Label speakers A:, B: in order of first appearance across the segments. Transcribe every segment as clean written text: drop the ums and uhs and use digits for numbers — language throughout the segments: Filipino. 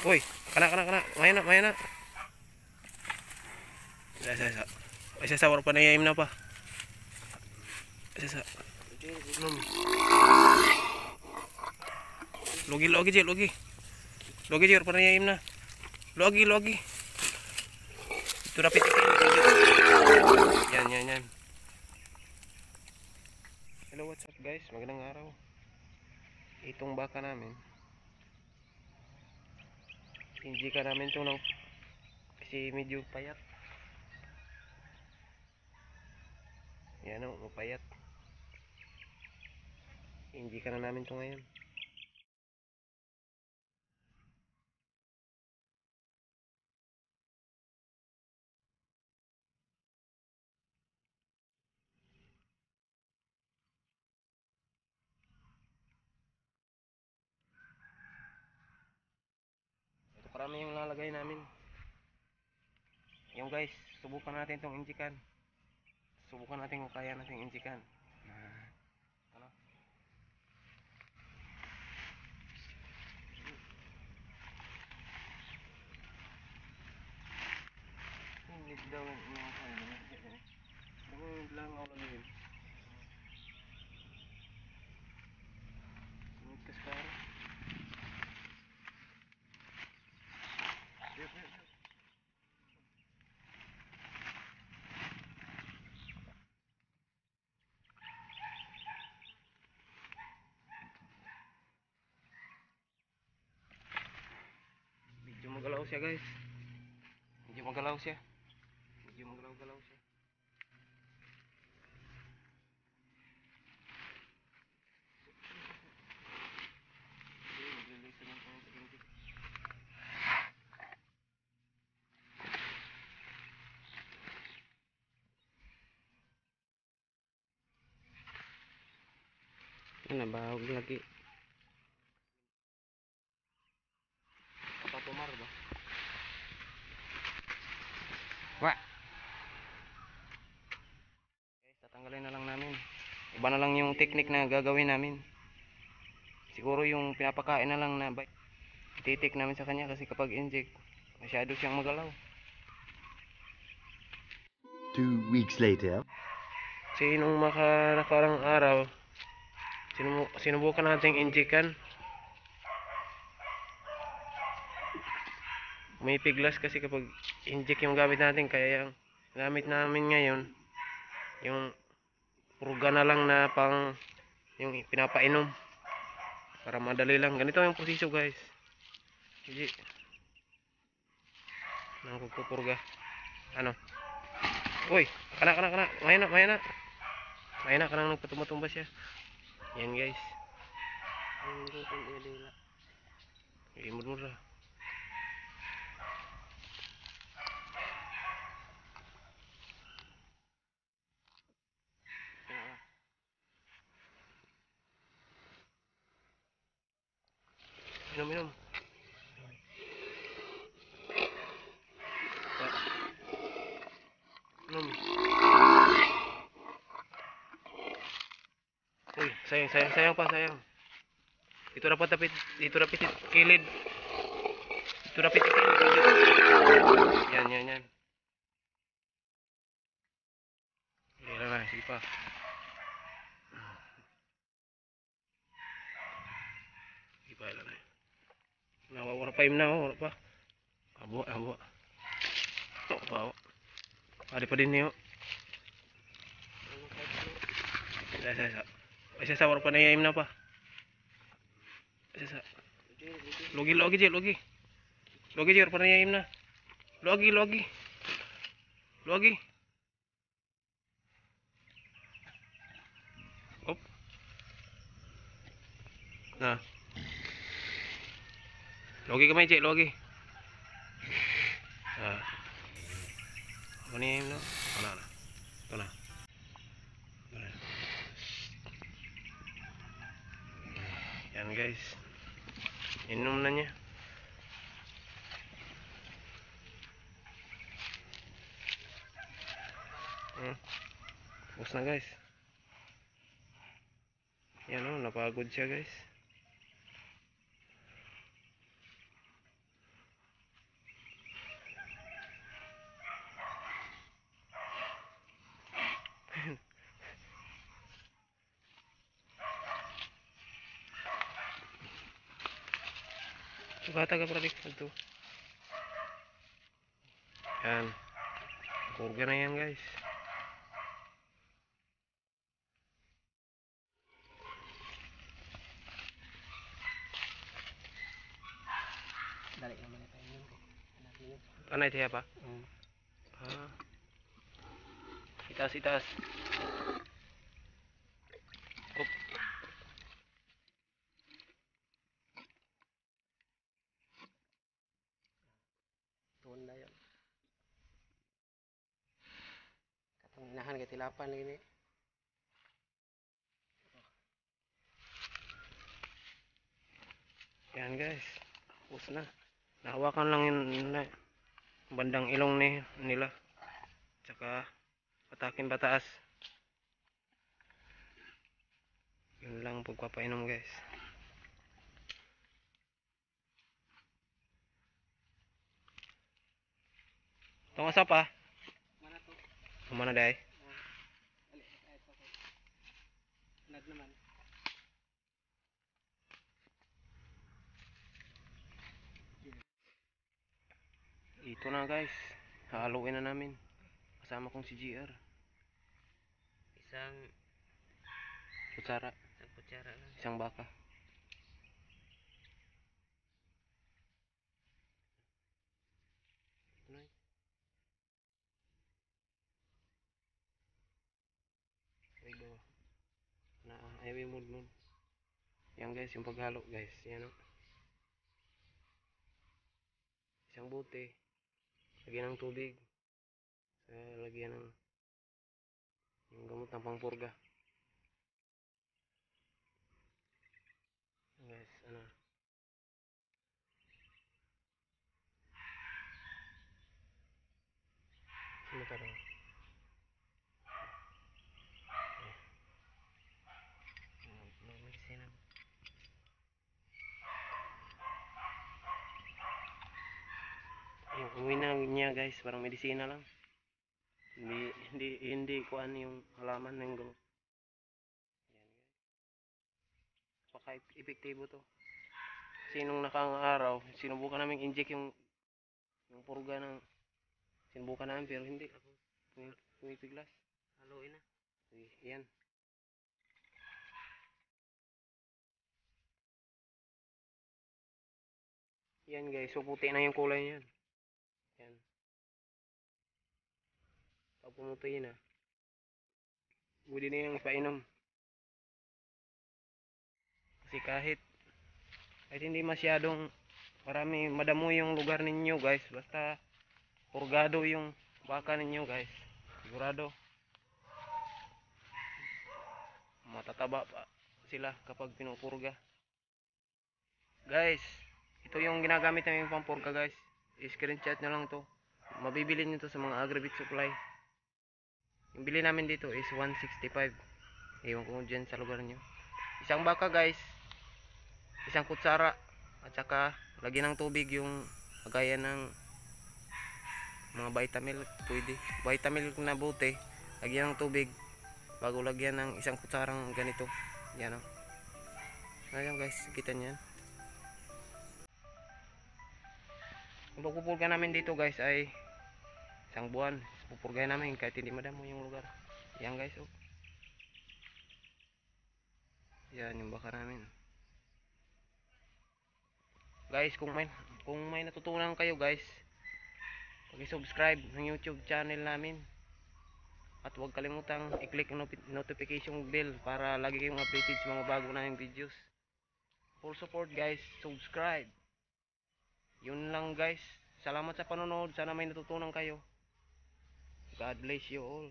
A: Uy, kana. Maya na. Sa. Ay sa war pa na yaim na pa. Sa. Logi. Logi war pa na yaim na. Logi. Ito rapid. Yan. Hello, what's up guys? Magandang araw. Itong baka namin. Hindi ka namin ito ng kasi medyo payat. Yan o, payat. Hindi ka na namin ito ngayon. Ito parami yung lalagay namin. Yung guys, subukan natin itong injikan. Subukan natin kung kaya natin injikan. Ano? Hindi daw yung lang ako lagi yun. Mintas ka rin. Yuk. Medyo magalaw siya guys. Medyo magalaw siya. Ano ba? Huwag lagi. Patumar ba? Wah! Guys, tatanggalin na lang namin. Iba na lang yung technique na gagawin namin. Siguro yung pinapakain na lang na ititik namin sa kanya kasi kapag inject, masyado siyang magalaw.
B: 2 weeks later.
A: Kasi nung nakarang araw, sinubukan natin injikan. May piglas kasi kapag inject yung gamit natin, kaya yung gamit namin ngayon, yung purga na lang na pang yung pinapainom para madali lang. Ganito yung proseso guys. Hindi nang pupurga. Ano? Uy, kana. Maya na kanang nagpatumba siya. Yan guys. Imod mo ra. Minum. Minum. Uy, sayang pa. Dito rapid kilid. Dito rapid kilid. Yan. Hindi na, sige pa. Sige pa, ilan na. Wala pa im na, wala pa. Abo. Wala pa. Ada pa din niyo. Sa. Ay sa wala pa na im na pa. Sa. Logi. Logi wala pa na im na. Logi. Op. Nah. Logi kamay, Cik, logi. Ah. Apa ni im na? Mana? Ito na. Yan guys. Inom na niya. Tapos na guys. Yan o, napagod siya guys. Bata ka pratik ito. Yan. Purga na yan guys.
C: Dali naman ito yun. Anak niyo.
A: Panay siya pa? Ah. Itaas, itaas. Op.
C: Tuon na yun. Katong inahan kay tilapan lagi ni.
A: Yan guys. Tapos na. Nahawakan lang yun na bandang ilong nila. Tsaka patakin pataas. Yun lang ang pagpapainom guys. Itong asa pa?
C: Mana to?
A: Kumana dahi?
C: Dali ay ito ko. Nag naman.
A: Ito na guys. Haluin na namin. Kasama kong si GR.
C: Isang
A: Kutsara.
C: kutsara lang.
A: Isang baka. Rigo. Na ayaw yung mood. Yan guys, yung paghalo guys. Yan o. Isang bote. Lagyan ng tubig. Lagyan ng yung gamot ng pangpurga. Guys, ano. Sino taro?
C: Medicine.
A: Yung umuwi na niya guys, parang medisina lang. Hindi kuan yung halaman ng gamot. Yan guys. Paka-epektibo to. Kasi nung nakang araw, sinubukan namin inject yung purga ng sinubukan namin pero hindi ako pumipiglas.
C: Haluin na.
A: Yan. Yan guys, so puti na yung kulay niyan. Yan. Pag pumuti na, pwede na yung ipainom. Kasi kahit hindi masyadong marami, madamo yung lugar ninyo guys, basta purgado yung baka ninyo guys, sigurado matataba pa sila kapag pinupurga guys. Ito yung ginagamit namin pampurga guys, screenshot nyo lang to, mabibili nyo to sa mga Agribit Supply. Yung bili namin dito is 165, ewan ko dyan sa lugar nyo. Isang baka guys, isang kutsara, at saka lagyan ng tubig yung kagaya ng mga Vitamilk, pwede Vitamilk na bote, lagyan ng tubig bago lagyan ng isang kutsarang ganito. Yan o. Ayan guys, kita nyo yan. Ang pagpupurga namin dito guys ay isang buwan. Pupurgahin namin kahit hindi madamo yung lugar. Yan guys oh. Yan yung baka namin. Guys, kung may natutunan kayo guys, pag-subscribe ng YouTube channel namin. At huwag kalimutang i-click ang notification bell para lagi kayong updated sa mga bago naming videos. Full support guys, subscribe. Yun lang guys. Salamat sa panonood. Sana may natutunan kayo. God bless you all.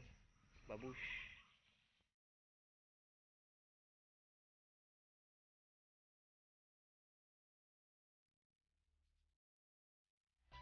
A: Babush.